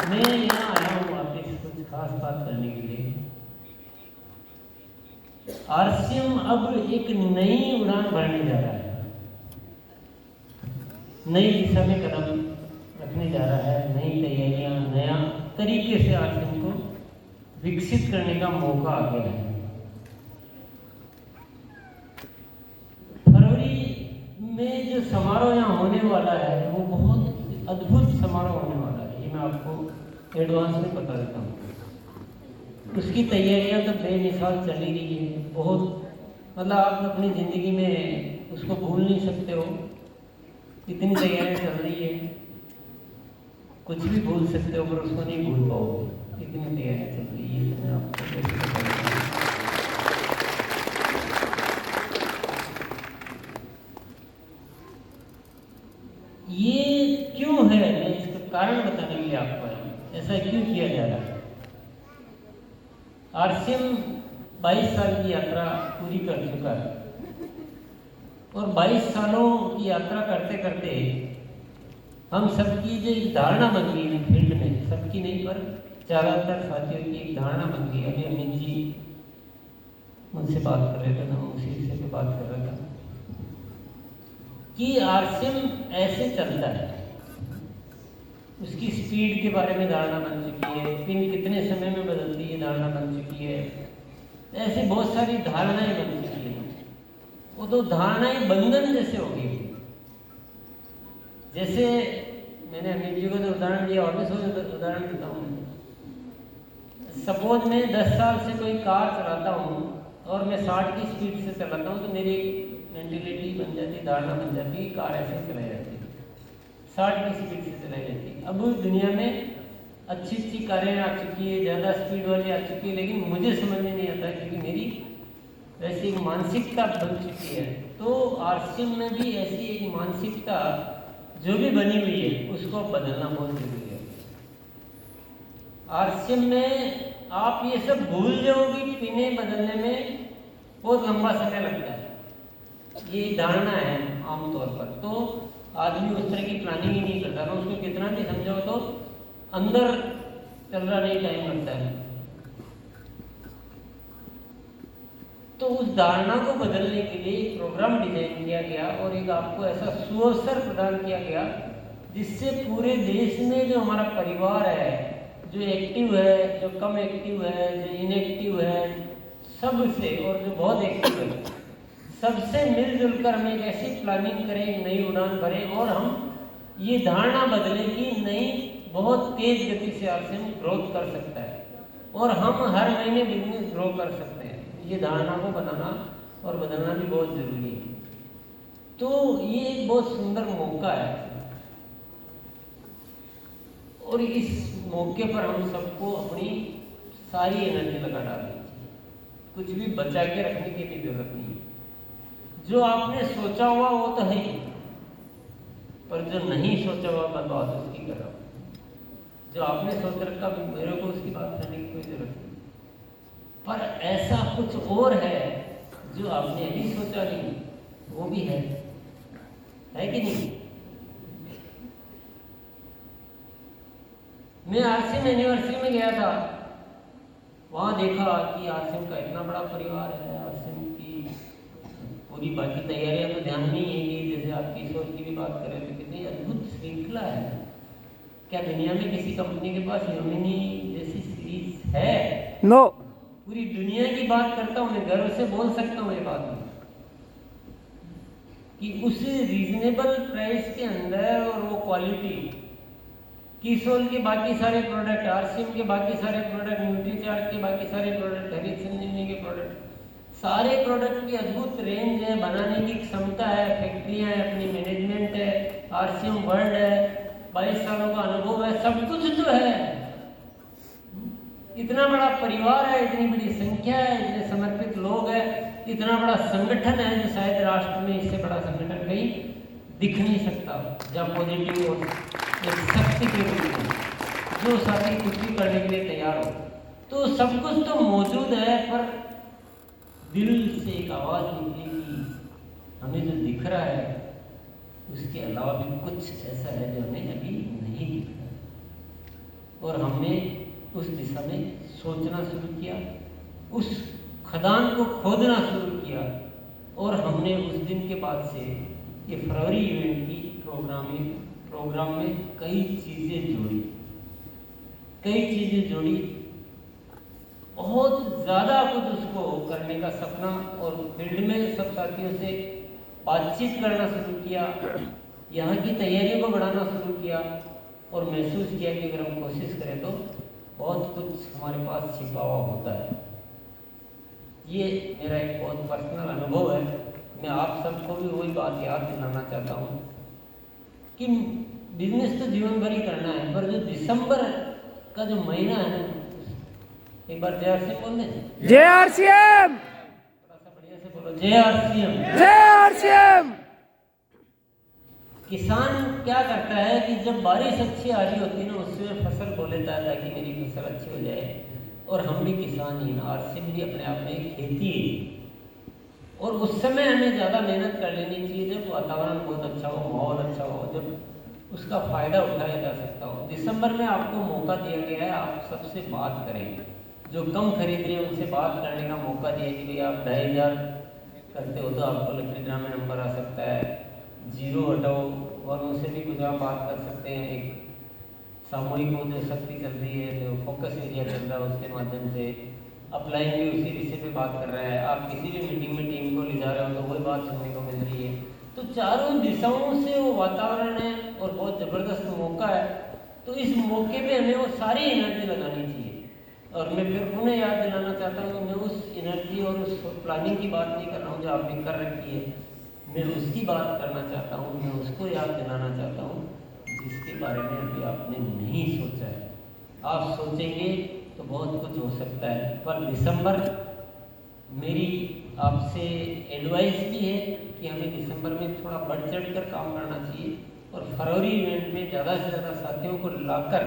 मैं यहाँ आया हूँ वापिस कुछ खास बात करने के लिए। आरसीएम अब एक नई उड़ान भरने जा रहा है, नई दिशा में कदम रखने जा रहा है, नई तैयारियां, नया तरीके से आरसीएम को विकसित करने का मौका आ गया है। फरवरी में जो समारोह यहाँ होने वाला है वो बहुत अद्भुत समारोह होने वाला है, ये मैं आपको एडवांस में बता देता हूँ। उसकी तैयारियां तो बेमिसाल चल ही रही है, बहुत मतलब आप अपनी ज़िंदगी में उसको भूल नहीं सकते हो, इतनी तैयारियां चल रही है। कुछ भी भूल सकते हो पर उसको नहीं भूल पाओगे, इतनी तैयारियां चल रही है। तो मैं आपको कैसे बताऊँ, ये क्यों है, मैं इसका कारण बताने के लिए आपको आया, ऐसा क्यों किया जा रहा है। आरसीएम 22 साल की यात्रा पूरी कर चुका है और 22 सालों की यात्रा करते करते हम सबकी जो एक धारणा बन गई है फील्ड में, सबकी नहीं पर ज़्यादातर साथियों की एक धारणा बन गई। अभी अमित जी मुझसे बात कर रहे थे, मैं उसी विषय पे बात कर रहा था कि आरसीएम ऐसे चलता है, उसकी स्पीड के बारे में धारणा बन चुकी है, पिन कितने समय में बदलती है धारणा बन चुकी है, ऐसी बहुत सारी धारणाएं बन चुकी है। वो तो धारणाएं बंधन जैसे हो गई। जैसे मैंने अमित जी को तो उदाहरण दिया और भी सोच उदाहरण देता हूँ। सपोज मैं 10 साल से कोई कार चलाता हूँ और मैं 60 की स्पीड से चलाता हूँ, तो मेरी मेंटेलिटी बन जाती, धारणा बन जाती है, कार ऐसे चलाई जाती है, 60 की स्पीड से चलाई जाती है। अब दुनिया में अच्छी अच्छी कारें आ चुकी है, ज़्यादा स्पीड वाली आ चुकी है, लेकिन मुझे समझ में नहीं आता क्योंकि मेरी वैसी एक मानसिकता बन चुकी है। तो आरसीएम में भी ऐसी एक मानसिकता जो भी बनी हुई है उसको बदलना बहुत जरूरी है। आरसीएम में आप ये सब भूल जाओगे, पिनें बदलने में बहुत लंबा समय लगता है, ये धारणा है आमतौर पर। तो आदमी उस तरह की प्लानिंग ही नहीं करता, ना उसको कितना भी समझाओ तो अंदर चल रहा नहीं, टाइम लगता है। तो उस धारणा को बदलने के लिए एक प्रोग्राम डिजाइन किया गया और एक आपको ऐसा सुअवसर प्रदान किया गया जिससे पूरे देश में जो हमारा परिवार है, जो एक्टिव है, जो कम एक्टिव है, जो इनएक्टिव है, सबसे, और जो बहुत एक्टिव है, सबसे मिलजुल कर हम एक ऐसी प्लानिंग करें, एक नई उड़ान भरें और हम ये धारणा बदलें कि नई बहुत तेज गति से आरसीएम ग्रोथ कर सकता है और हम हर महीने बिजनेस ग्रो कर सकते हैं। ये धारणा को बनाना और बदलना भी बहुत जरूरी है। तो ये एक बहुत सुंदर मौका है और इस मौके पर हम सबको अपनी सारी एनर्जी लगा डालनी चाहिए, कुछ भी बचा के रखने की भी जरूरत नहीं है। जो आपने सोचा हुआ वो तो है ही, पर जो नहीं सोचा हुआ मैं बात उसकी कर रहा हूँ। जो आपने सोच रखा मेरे को उसकी बात करने की कोई जरूरत नहीं, पर ऐसा कुछ और है जो आपने अभी सोचा नहीं, वो भी है कि नहीं। मैं आरसीएम एनिवर्सरी में गया था, वहां देखा कि आरसीएम का इतना बड़ा परिवार है, आरसीएम की पूरी बाकी तैयारियां तो ध्यान नहीं है कि जैसे आप किशोर की भी बात कर रहे थे, कितनी अद्भुत श्रृंखला है। क्या दुनिया में किसी कंपनी के पास योमिनी जैसी सीरीज है? नो। पूरी दुनिया की बात करता हूँ, मैं गर्व से बोल सकता हूँ ये बात कि उस रीजनेबल प्राइस के अंदर और वो क्वालिटी, किशोर के बाकी सारे प्रोडक्ट, आरसीएम के बाकी सारे प्रोडक्ट, न्यूट्रीचार्ज के बाकी सारे प्रोडक्ट, हरित संजीवनी के प्रोडक्ट, सारे प्रोडक्ट की अद्भुत रेंज है, बनाने की क्षमता है, फैक्ट्रियां है, अपनी मैनेजमेंट है, आरसीएम वर्ल्ड है, 22 सालों का अनुभव है, सब कुछ तो है। इतना बड़ा परिवार है, इतनी बड़ी संख्या है, इतने समर्पित लोग हैं, इतना बड़ा संगठन है जो शायद राष्ट्र में इससे बड़ा संगठन कहीं दिख नहीं सकता, जहाँ पॉजिटिव और एक शक्ति के रूप में जो साथी कुछ भी करने के लिए तैयार हो। तो सब कुछ तो मौजूद है, पर दिल से एक आवाज निकली कि हमें जो दिख रहा है उसके अलावा भी कुछ ऐसा है जो हमें अभी नहीं दिख रहा। और हमने उस दिशा में सोचना शुरू किया, उस खदान को खोदना शुरू किया और हमने उस दिन के बाद से ये फरवरी इवेंट की प्रोग्राम में कई चीज़ें जोड़ी, बहुत ज़्यादा कुछ उसको करने का सपना और फील्ड में सब साथियों से बातचीत करना शुरू किया, यहाँ की तैयारियों को बढ़ाना शुरू किया और महसूस किया कि अगर हम कोशिश करें तो बहुत कुछ हमारे पास छिपा हुआ होता है। ये मेरा एक बहुत पर्सनल अनुभव है। मैं आप सबको भी वही बात याद दिलाना चाहता हूँ कि बिजनेस तो जीवन भर ही करना है, पर जो दिसंबर का जो महीना है ना, एक बार जय आरसीएम बोल दें। जय आरसीएम। थोड़ा सा बढ़िया से बोलो, जय आरसीएम। जय आरसीएम। किसान क्या करता है कि जब बारिश अच्छी आ रही होती है ना, उसमें फसल बो लेता है ताकि मेरी फसल अच्छी हो जाए। और हम भी किसान ही, आरसीएम भी अपने आप में खेती है। और उस समय हमें ज़्यादा मेहनत कर लेनी चाहिए जब वातावरण बहुत अच्छा हो, माहौल अच्छा हो, जब उसका फ़ायदा उठाया जा सकता हो। दिसंबर में आपको मौका दिया गया है, आप सबसे बात करें। जो कम खरीद रहे हैं उनसे बात करने का मौका दिया कि भाई आप 2500 करते हो तो आपको लकी ड्रा में नंबर आ सकता है। 0 हटाओ वालों से भी कुछ आप बात कर सकते हैं। एक सामूहिक वो जो शक्ति चल रही है, जो फोकस एरिया चल रहा है, उसके माध्यम से अपलाइन भी उसी विषय पे बात कर रहा है। आप किसी भी मीटिंग में टीम को ले जा रहे हो तो वही बात सुनने को मिल रही है। तो चारों दिशाओं से वो वातावरण है और बहुत ज़बरदस्त मौका है। तो इस मौके पे हमें वो सारी एनर्जी लगानी चाहिए। और मैं फिर पुनः याद दिलाना चाहता हूँ, मैं उस एनर्जी और उस प्लानिंग की बात नहीं कर रहा हूँ जो आपने कर रखी है, मैं उसकी बात करना चाहता हूँ, मैं उसको याद दिलाना चाहता हूँ जिसके बारे में अभी आपने नहीं सोचा है। आप सोचेंगे तो बहुत कुछ हो सकता है। पर दिसंबर, मेरी आपसे एडवाइस भी है कि हमें दिसंबर में थोड़ा बढ़ चढ़ कर काम करना चाहिए और फरवरी इवेंट में ज़्यादा से ज़्यादा साथियों को लाकर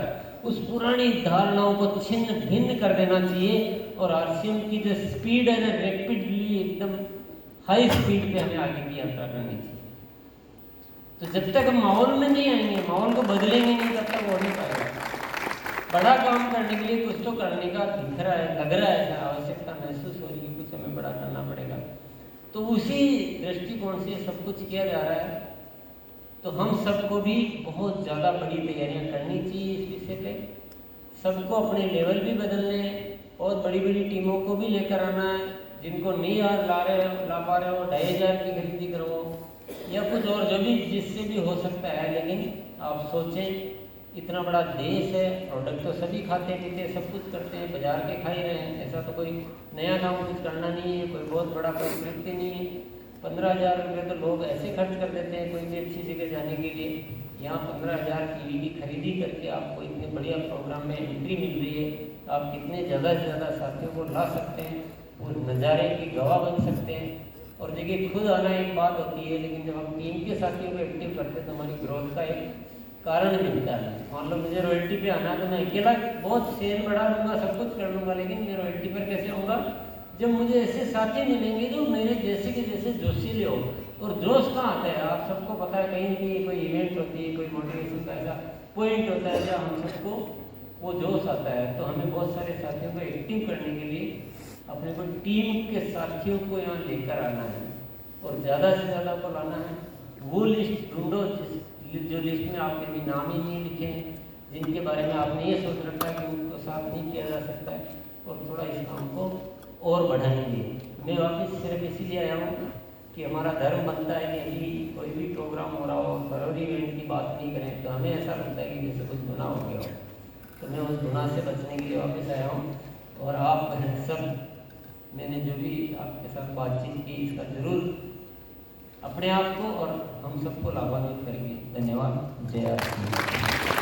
उस पुरानी धारणाओं को छिन्न भिन्न कर देना चाहिए। और आरसीएम की जो स्पीड है ना, रैपिडली एकदम हाई स्पीड पे हमें आगे की यात्रा करनी चाहिए। तो जब तक हम माहौल में नहीं आएंगे, माहौल को बदलेंगे नहीं, तब तक हो नहीं पाएगा। बड़ा काम करने के लिए कुछ तो करने का दिख रहा है, लग रहा है, आवश्यकता महसूस हो रही है, कुछ हमें बड़ा करना पड़ेगा। तो उसी दृष्टिकोण से सब कुछ किया जा रहा है। तो हम सबको भी बहुत ज़्यादा बड़ी तैयारियां करनी चाहिए इस विषय पे। सबको अपने लेवल भी बदलने हैं और बड़ी बड़ी टीमों को भी लेकर आना है। जिनको नहीं ला पा रहे हो, 2500 की खरीदी करो या कुछ और जो भी जिससे भी हो सकता है। लेकिन आप सोचें, इतना बड़ा देश है, प्रोडक्ट तो सभी खाते पीते सब कुछ करते हैं, बाजार के खा ही रहे हैं। ऐसा तो कोई नया काम कुछ करना नहीं है, कोई बहुत बड़ा कोई कृत्य नहीं है। 15,000 रुपये तो लोग ऐसे खर्च कर देते हैं कोई भी अच्छी जगह जाने के लिए। यहाँ 15,000 की ईवी की खरीदी करके आपको इतने बढ़िया प्रोग्राम में एंट्री मिल रही है। आप कितने ज़्यादा से ज़्यादा साथियों को ला सकते हैं, वो नज़ारे की गवाह बन सकते हैं। और देखिए, खुद आना एक बात होती है, लेकिन जब हम टीम के साथियों को एक्टिव करते हैं तो हमारी ग्रोथ का एक कारण मिलता है। मान लो मुझे रॉयल्टी पे आना है तो मैं अकेला बहुत सेल बढ़ा लूँगा, सब कुछ कर लूँगा, लेकिन मैं रॉयल्टी पर कैसे आऊँगा? जब मुझे ऐसे साथी मिलेंगे जो मेरे जैसे के जैसे जोशीले हो। और जोश कहाँ आता है? आप सबको पता है, कहीं भी कोई इवेंट होती है, कोई मोटिवेशन का ऐसा पॉइंट होता है जहाँ हम सबको वो जोश आता है। तो हमें बहुत सारे साथियों को एक्टिव करने के लिए अपने को टीम के साथियों को यहाँ लेकर आना है और ज़्यादा से ज़्यादा को लाना है। वो लिस्ट ढूंढो जो लिस्ट में आपने भी नाम ही नहीं लिखे हैं, जिनके बारे में आपने ये सोच रखा है कि उनको साथ नहीं किया जा सकता है, और थोड़ा इस काम को और बढ़ाएंगे। मैं वापस सिर्फ इसीलिए आया हूँ कि हमारा धर्म बनता है कि अभी कोई भी प्रोग्राम हो रहा हो, फरवरी इवेंट की बात नहीं करें तो हमें ऐसा लगता है कि जैसे कुछ गुनाह हो गया हो। तो मैं उस गुनाह से बचने के लिए वापस आया हूँ। और आप सब, मैंने जो भी आपके साथ बातचीत की, इसका ज़रूर अपने आप को और हम सबको लाभान्वित करेंगे। धन्यवाद। जय आरसीएम।